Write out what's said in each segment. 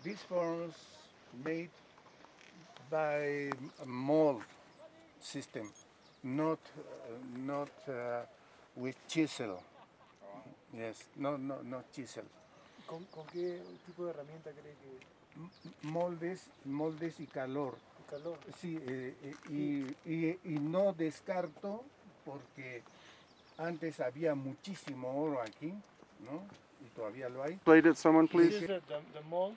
these forms made by a mold system, not with chisel. Yes, not chisel. ¿Con qué tipo de herramienta cree que? Moldes y calor. ¿Y calor? Sí, y no descarto porque antes había muchísimo oro aquí, ¿no? Y todavía lo hay. Played it, someone, This please. is the mold.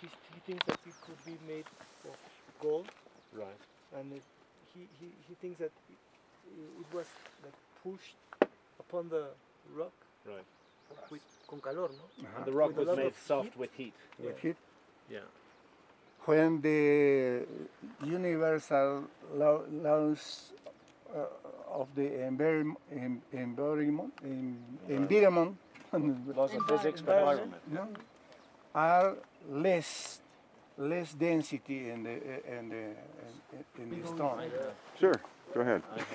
He thinks that it could be made of gold. Right. And he thinks that it was like pushed upon the rock. Right. Con calor, ¿no? And the rock With a was lot made of soft heat. with heat. With heat. Yeah. When the universal laws of the environment Laws of physics, but environment. no, are less density in the stone. Sure, go ahead. I had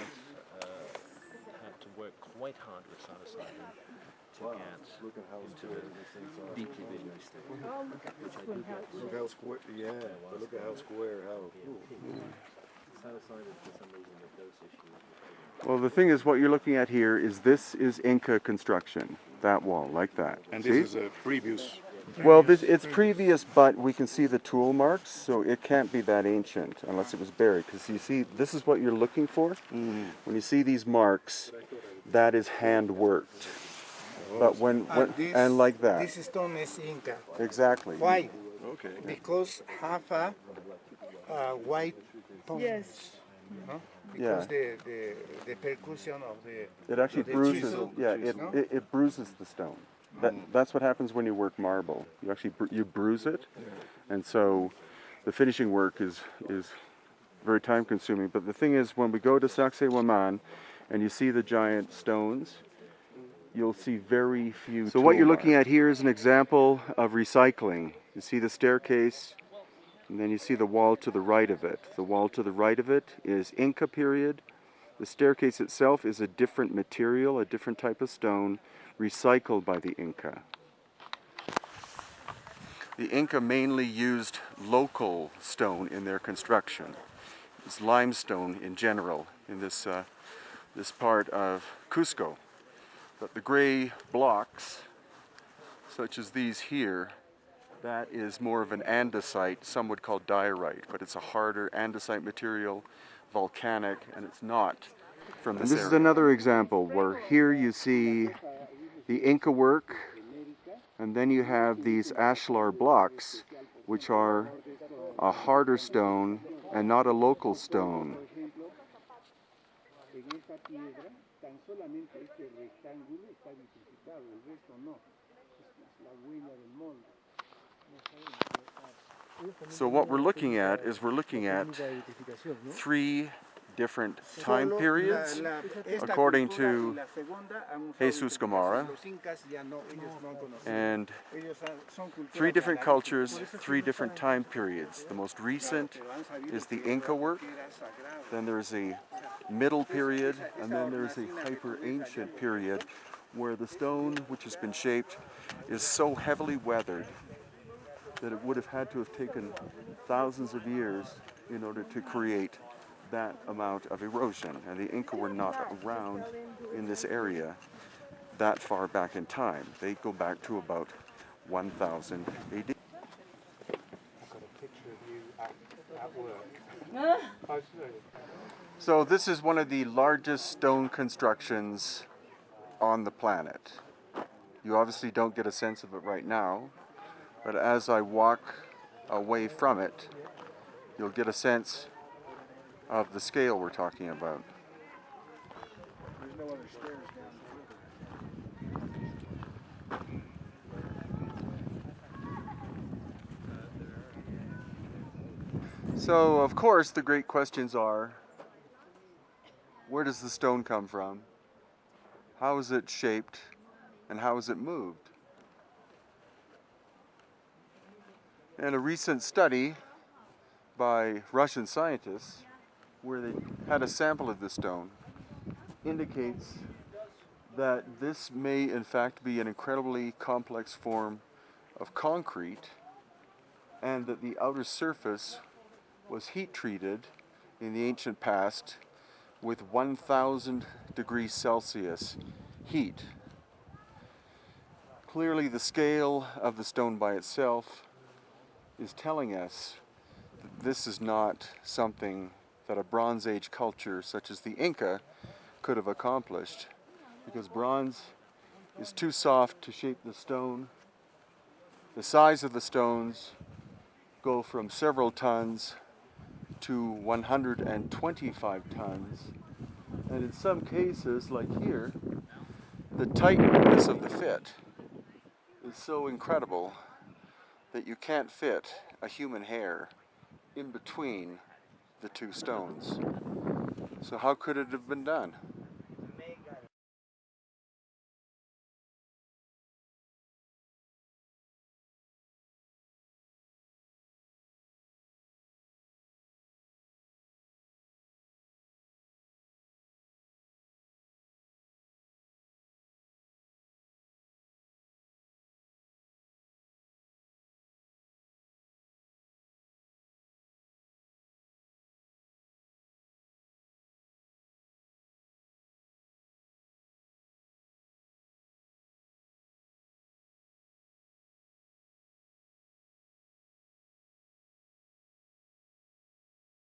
to work quite hard with psilocybin to get into a deeply visual state, which I do get. Look how square, yeah, but look at how square, Psilocybin, for some reason, the dose issue. Well, the thing is, what you're looking at here is this is Inca construction, that wall, like that. And See? this is a previous. Well, it's previous, but we can see the tool marks, so it can't be that ancient unless it was buried. Because you see, this is what you're looking for. When you see these marks, that is hand worked. But when and like that. This stone is Inca. Exactly. Why? Okay. Because have a white tone. Yes. No? Because the percussion of the It actually the bruises. chisel, Yeah, no? it bruises the stone. That's what happens when you work marble. You actually you bruise it, and so the finishing work is very time consuming. But the thing is, when we go to Sacsayhuaman, and you see the giant stones, you'll see very few. So what you're looking at here is an example of recycling. You see the staircase, and then you see the wall to the right of it. The wall to the right of it is Inca period. The staircase itself is a different material, a different type of stone, recycled by the Inca. The Inca mainly used local stone in their construction. It's limestone in general in this part of Cusco. But the gray blocks, such as these here, that is more of an andesite, some would call diorite, but it's a harder andesite material, volcanic, and it's not from this area. This is another example where here you see the Inca work, and then you have these ashlar blocks, which are a harder stone and not a local stone. So what we're looking at is three different time periods according to Jesus Gomara, and three different cultures, three different time periods. The most recent is the Inca work, then there's a middle period, and then there's a hyper ancient period where the stone which has been shaped is so heavily weathered that it would have had to have taken thousands of years in order to create that amount of erosion. And the Inca were not around in this area that far back in time. They go back to about 1000 AD. So this is one of the largest stone constructions on the planet. You obviously don't get a sense of it right now, but as I walk away from it, you'll get a sense of the scale we're talking about. There's no other stairs down the river. So, of course, the great questions are, where does the stone come from? How is it shaped? And how is it moved? And a recent study by Russian scientists, where they had a sample of the stone, indicates that this may in fact be an incredibly complex form of concrete, and that the outer surface was heat treated in the ancient past with 1,000 degrees Celsius heat. Clearly the scale of the stone by itself is telling us that this is not something that a Bronze Age culture such as the Inca could have accomplished, because bronze is too soft to shape the stone. The size of the stones go from several tons to 125 tons, and in some cases, like here, the tightness of the fit is so incredible that you can't fit a human hair in between the two stones. So how could it have been done?